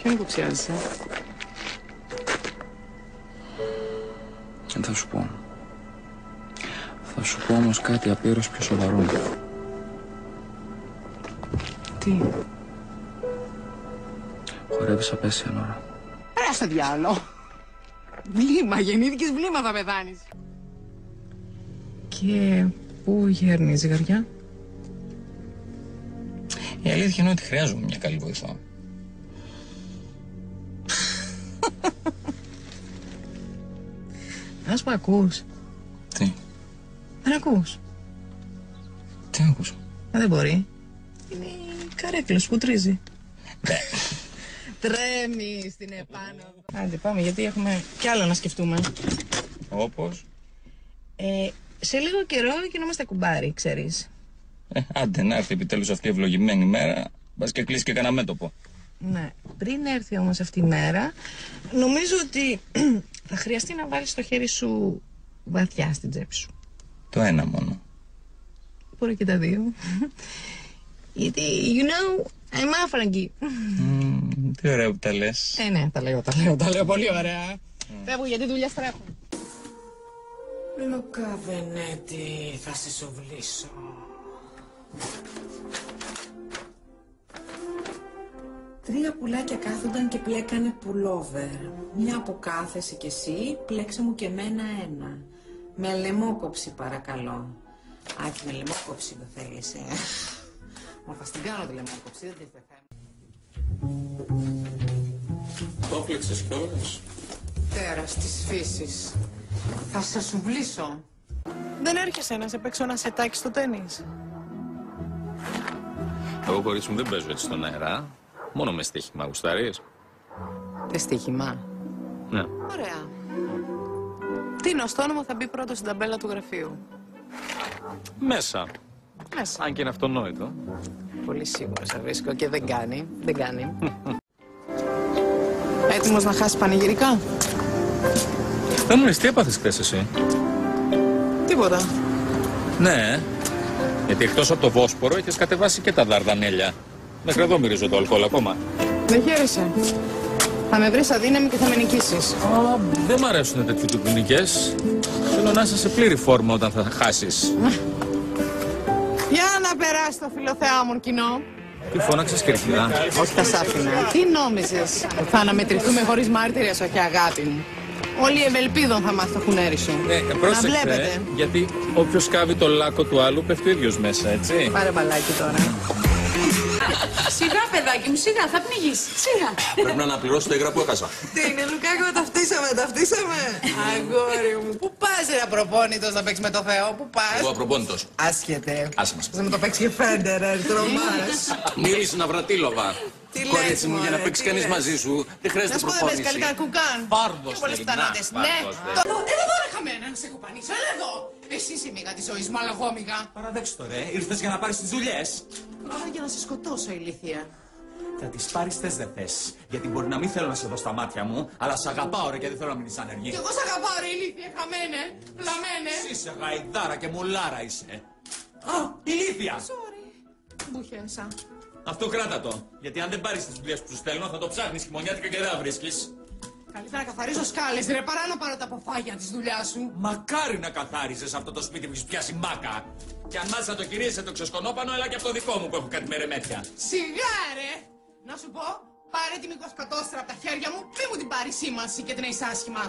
Ποιον υποψιάζεσαι? Δεν θα σου πω. Θα σου πω όμως κάτι απείρως πιο σοβαρό. Τι? Χορεύεις απέσια, Νόρα. Πέρα στο διάλο. Βλήμα, γεννήθηκες βλήμα θα πεθάνεις. Και πού γέρνει η ζυγαριά? Η αλήθεια είναι ότι χρειάζομαι μια καλή βοηθό. Ας που ακούς. Τι? Δεν ακούς. Τι να ακούσω? Δεν μπορεί. Είναι η καρέκλα που τρίζει. Ναι. Τρέμει στην επάνω. Άντε πάμε, γιατί έχουμε κι άλλα να σκεφτούμε. Όπως? Σε λίγο καιρό γινόμαστε κουμπάρι, ξέρεις. Άντε να έρθει επιτέλους αυτή η ευλογημένη μέρα. Μπας και κλείσει και κανένα μέτωπο. Ναι. Πριν έρθει όμως αυτή η μέρα, νομίζω ότι θα χρειαστεί να βάλεις το χέρι σου βαθιά στην τσέπη σου. Το ένα μόνο. Μπορεί και τα δύο. Γιατί, you know, I'm άφραγγι. Τι ωραία που τα λες. Ναι, τα λέω πολύ ωραία. Φεύγω γιατί δουλειές τρέχουν. Λουκά Βενέτη, θα σε σοβλήσω. Τρία πουλάκια κάθονταν και πλέκανε πουλόβερ. Μια που κάθεσαι κι εσύ, πλέξε μου και εμένα ένα. Με λαιμόκοψη παρακαλώ. Άκη, με λαιμόκοψη δεν θέλεις, Μα θα στην κάνω τη λαιμόκοψη, δεν τη θέλω. Το πλήξες κιόλας. Τέρας της φύσης. Θα σε σουβλήσω. Δεν έρχεσαι να σε παίξω ένα σετάκι στο τένις? Εγώ, κορίτσι μου, δεν παίζω έτσι στον αέρα. Μόνο με στοίχημα, γουστάρεις? Με στοίχημα? Ναι. Ωραία. Τίνος το όνομα θα μπει πρώτο στην ταμπέλα του γραφείου. Μέσα. Μέσα. Αν και είναι αυτονόητο. Πολύ σίγουρο σε βρίσκω και δεν κάνει. Δεν κάνει. Έτοιμος να χάσει πανηγυρικά? Δεν μου λες, τι έπαθες χθες εσύ? Τίποτα. Ναι, γιατί εκτός από το Βόσπορο έχεις κατεβάσει και τα Δαρδανέλια. Μέχρι εδώ μυρίζω το αλκοόλ ακόμα. Δεν χαίρεσαι. Θα με βρεις αδύναμη και θα με νικήσεις. Δεν μ' αρέσουν τέτοιου τύπου νικές. Θέλω να είσαι σε πλήρη φόρμα όταν θα χάσεις. Για να περάσει το φιλοθεάμον κοινό. Τι φώναξες, κερκίδα? Όχι, θα σ' άφηνα. Τι νόμιζες? Θα αναμετρηθούμε χωρίς μάρτυρες, όχι αγάπη μου. Όλοι οι ευελπίδων θα μάθει το χουνέρι σου. Πρόσεξε, να βλέπετε. γιατί όποιος σκάβει το λάκκο του άλλου πέφτει ο ίδιος μέσα, έτσι. Πάρε μπαλάκι τώρα. Σιγά, παιδάκι μου, σιγά, θα πνιγείς. Σιγά. Πρέπει να αναπληρώσω το έγγραφο που έχασα. Τι είναι, Λουκάκο, ταυτίσαμε. Αγόρι μου, πού πας ρε απροπόνητος να παίξεις με το Θεό, πού πας? Εγώ απροπόνητος. Άσχετε. Άσε μας. Θα με το παίξει και Φέντερερ, τρομάς. Μίλησε να Βρατήλοβα. Τι λες, Κορίτσι μου, για να μωρέ, παίξει τι κανείς λες? μαζί σου, δεν χρειάζεται Να σου πω, δεν προπόνηση. παίζει καλύτερα κουκάν. Πάρδος Πιο πολλές θέλει, πιθανότητες. να, Ναι. πάρδος θέλει. Έλα εδώ ρε χαμένα, να σε κουπανίσω, έλα εδώ. Εσύ είσαι η μίγα της ζωής μου, αλλά εγώ μίγα. Παραδέξου το ρε, ήρθες για να πάρεις τις δουλειές. Άρα για να σε σκοτώσω, ηλίθεια. Θα τις πάρεις θες δεν θες. Γιατί μπορεί να μην θέλω να σε δω στα μάτια μου, αλλά σ' αγαπάω ρε και δεν θέλω να μείνεις άνεργη. Κι εγώ σ' αγαπάω ρε ηλίθεια, χαμένε, πλαμένε. Εσύ είσαι γαϊδάρα και μουλάρα είσαι. Α, ηλίθεια! Sorry. Μπουχέσα. Αυτό κράτα το. Γιατί αν δεν πάρεις τις δουλειές που σου στέλνω, θα το ψάχνεις χειμωνιάτικα και δεν θα βρίσκεις. Καλύτερα να καθαρίζω σκάλες ρε, παρά να πάρω τα αποφάγια της δουλειάς σου. Μακάρι να καθάριζες αυτό το σπίτι που έχεις πιάσει μάκα. Και αν μάλιστα το κυρίεσαι το ξεσκονόπανο, έλα και από το δικό μου που έχω κάτι μερεμέτια. Σιγά ρε! Να σου πω, πάρε τη μικροκατόστρα από τα χέρια μου, μη μου την πάρει σήμανση και την έχεις άσχημα.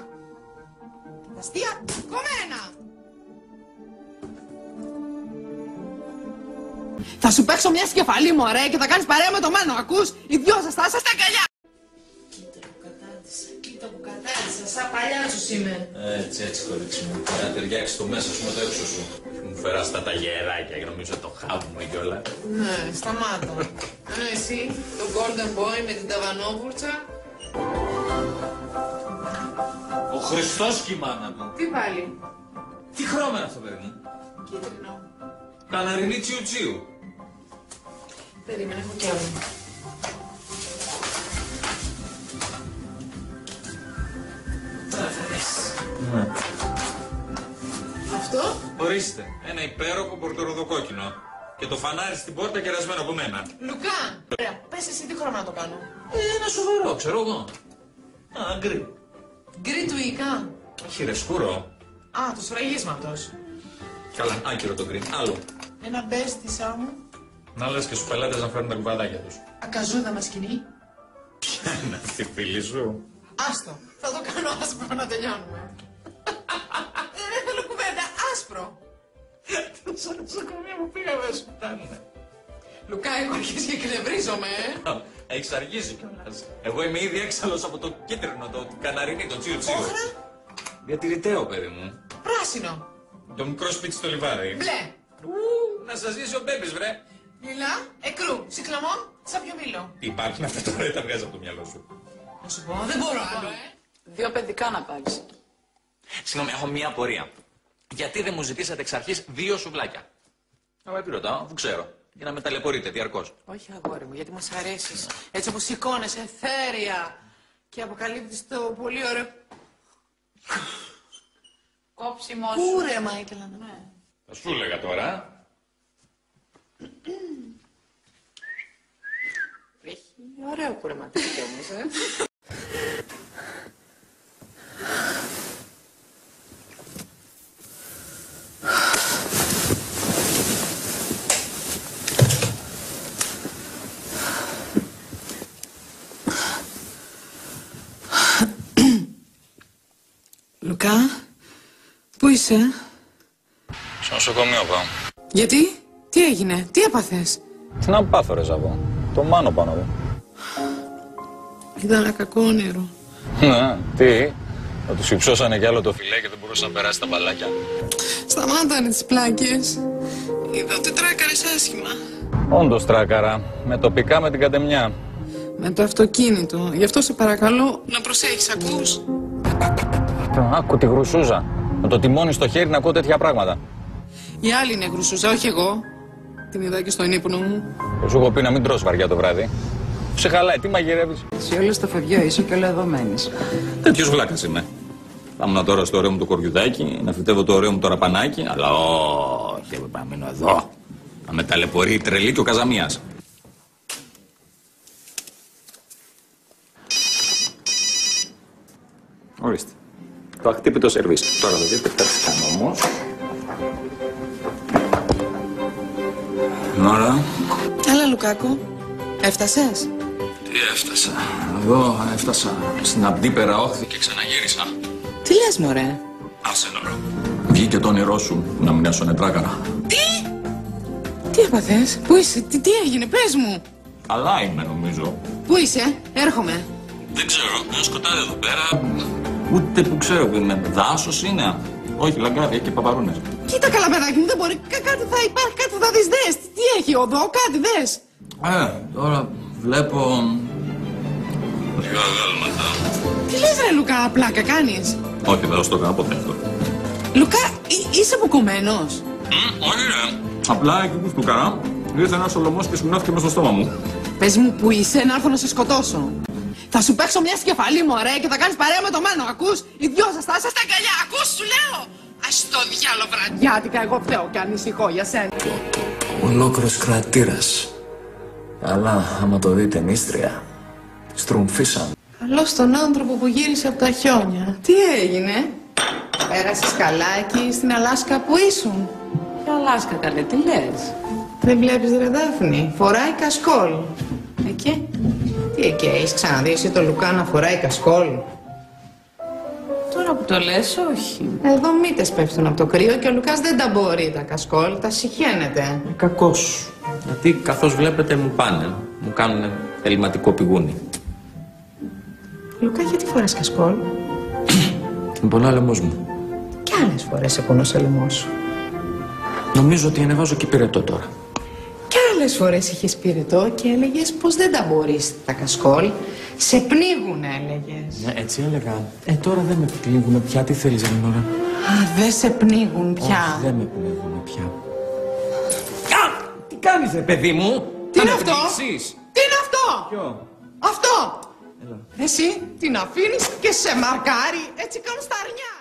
Τα αστεία κομμένα! Θα σου παίξω μια σκεφαλή μου, ωραία, και θα κάνεις παρέα με το Μένο, ακούς? Οι δυο σας θα είσαστε αγκαλιά! Κοίτα που κατάντησα, σαν παλιά σου είμαι. Έτσι, κορίτσι μου. Να ταιριάξει το μέσα σου με το έξω σου. Μου φέρας τα γεράκια και νομίζω το χάβουμε κιόλα. Ναι, σταμάτα. Ενώ εσύ, το Golden Boy με την ταβανόβουρτσα. Ο Χριστός κι η μάνα μου. Τι πάλι? Τι χρώμα είναι αυτό, παιδί μου? Κίτρινο. Καναρινή τσιουτσίου. Περίμενε, έχω κι άλλο. Τώρα θα δεις. Αυτό. Ορίστε, ένα υπέροχο πορτοροδοκόκκινο. Και το φανάρι στην πόρτα κερασμένο από μένα. Λουκά! Ωραία, πες εσύ τι χρώμα να το κάνω. Ένα σοβαρό, ξέρω εγώ. Α, γκρι. Γκρι του Ικά. Όχι ρε, σκούρο. Α, το σφραγίσματος. Καλά, άκυρο το γκρι. Άλλο. Ένα μπες στη μου. Να λες και στους πελάτες να φέρουν τα κουβαδάκια τους. Ακαζούδα μας σκηνή. Ποια είναι αυτή η φίλη σου? Άστο, θα το κάνω άσπρο να τελειώνουμε. Δεν θέλω κουβέντα, άσπρο. Τόσα νοσοκομεία που πήγαμε σου φτάνουνε. Λουκά, έχω αρχίσει και εκνευρίζομαι. Έχεις αργήσει κιόλας. Εγώ είμαι ήδη έξαλλος από το κίτρινο, το καναρινί, το τσίου τσίου. Όχρα. Διατηρηταίο, παιδί μου. Πράσινο. Το μικρό σπίτι στο λιβάρι. Μπλε. Να σας ζήσει ο Μπέμπης, βρε. Λιλά, εκρού, σικλαμόν, σαπιομήλο. Τι υπάρχουν αυτά τώρα, δεν τα βγάζει από το μυαλό σου. Να σου πω, δεν μπορώ άλλο, 2 παιδικά να πάρεις. Συγγνώμη, έχω μία απορία. Γιατί δεν μου ζητήσατε εξ αρχής 2 σουβλάκια? Αλλά τι ρωτάω, αφού ξέρω. Για να με ταλαιπωρείτε διαρκώς. Όχι, αγόρι μου, γιατί μας αρέσεις. Έτσι όπως σηκώνεσαι εθέρια και αποκαλύπτεις το πολύ ωραίο... Κόψιμο σου. Κούρεμα ήθελα να... Θα σου έλεγα τώρα. Έχει ωραίο κουρεματάκι όμως, Λουκά, πού είσαι? Στο νοσοκομείο πάω. Γιατί, τι έγινε, τι έπαθες? Τι να πάθω ρε Ζαβό. Το μάνο πάνω εδώ. Ήταν ένα κακό όνειρο. Ναι, τι. Θα τους υψώσανε κι άλλο το φιλέ και δεν μπορούσε να περάσει τα μπαλάκια. Σταμάτανε τις πλάκες. Είδα ότι τράκαρες άσχημα. Όντως τράκαρα. Με τοπικά με την κατεμιά. Με το αυτοκίνητο. Γι' αυτό σε παρακαλώ να προσέχεις, ακούς? Άκου τη γρουσούζα. Με το τιμόνι στο χέρι να ακούω τέτοια πράγματα. Η άλλη είναι γρουσούζα, όχι εγώ. Την είδα και στον ύπνο μου. Και σου έχω πει να μην τρως βαριά το βράδυ. Σε χαλάει, τι μαγειρεύεις? Σε όλο στο φευγείο είσαι και ολεδωμένης. Τέτοιος βλάκας είμαι. Θα ήμουν τώρα στο ωραίο μου το κοριουδάκι, να φυτεύω το ωραίο μου το ραπανάκι, αλλά όχι, έπρεπε να μείνω εδώ. Να με ταλαιπωρεί η τρελή και ο Καζαμίας. Ορίστε. Το ακτύπητο σερβίς. Τώρα θα δείτε κάτι κάνω όμως. Ώρα. Έλα, Λουκάκο. Έφτασες? Τι έφτασα. Εδώ έφτασα στην Αμπτύπερα όχθη και ξαναγύρισα. Τι λες, μωρέ? Άσε νωρό. Βγήκε το όνειρό σου να μην έσωνε τράκαρα. Τι έπαθες, πού είσαι, τι έγινε, πες μου. Καλά είμαι νομίζω. Πού είσαι, έρχομαι. Δεν ξέρω, ένα σκοτάδι εδώ πέρα. Ούτε που ξέρω που είναι. Δάσος είναι. Όχι, λαγκάδια και παπαρούνες. Κοίτα καλά, παιδάκι μου, δεν μπορεί. Κάτι θα υπάρχει, κάτι θα δεις, δες. Τι έχει οδό, κάτι δες. Τώρα βλέπω... Λίγα γάλματα. Τι λες, ρε Λουκά, πλάκα κάνεις? Όχι, δεν θα στο κάνω ποτέ αυτό. Λουκά, είσαι αποκομμένος? Όχι ρε. Απλά εκεί που στούκαρα, ήρθε ένας ολομός και σμινώθηκε μες στο στόμα μου. Πες μου που είσαι, να έρθω να σε σκοτώσω. Θα σου παίξω μια σκεφαλή, μωρέ, και θα κάνεις παρέα με το μένο, ακούς? Οι δυο σας θα είσαστε αγκαλιά, ακούς, σου λέω. Ας το διάλο βραδιάτικα, εγώ φταίω και ανησυχώ για σένα. Ολόκληρος κρατήρας. Αλλά άμα το δείτε νήστρια, στρουμφίσαν. Καλώς τον άνθρωπο που γύρισε από τα χιόνια. Τι έγινε? Πέρασες καλά εκεί στην Αλάσκα που ήσουν? Και Αλάσκα καλέ, τι λες? Δεν βλέπεις ρε Δάφνη, φοράει κασκόλ. Εκεί. Τι εκεί, έχεις ξαναδεί εσύ το Λουκά να φοράει κασκόλ? Τώρα που το λες, όχι. Εδώ μύτες πέφτουν από το κρύο και ο Λουκάς δεν τα μπορεί τα κασκόλ, τα συχαίνεται. Κακός. Γιατί καθώς βλέπετε μου πάνε. Μου κάνουν ελληματικό πηγούνι. Λουκά, γιατί φοράς κασκόλ? Με πολλά λαιμός μου. Κι άλλες φορές σε πονούσε ο λαιμός σου. Νομίζω ότι ανεβάζω και πυρετό τώρα. Κι άλλες φορές είχες πυρετό και έλεγες πως δεν τα μπορείς τα κασκόλ. Σε πνίγουν, έλεγες. Ναι, έτσι έλεγα. Τώρα δεν με πνίγουνε πια. Τι θέλεις, Ελεονόρα? Α, δεν σε πνίγουν πια. Όχι, δεν με πνίγουνε πια. Τι κάνεις, ρε παιδί μου? Τι είναι αυτό? πνίξεις? Τι είναι αυτό? Ποιο? Αυτό! Εσύ την αφήνεις και σε μαρκάρει. Έτσι κάνουν στα αρνιά.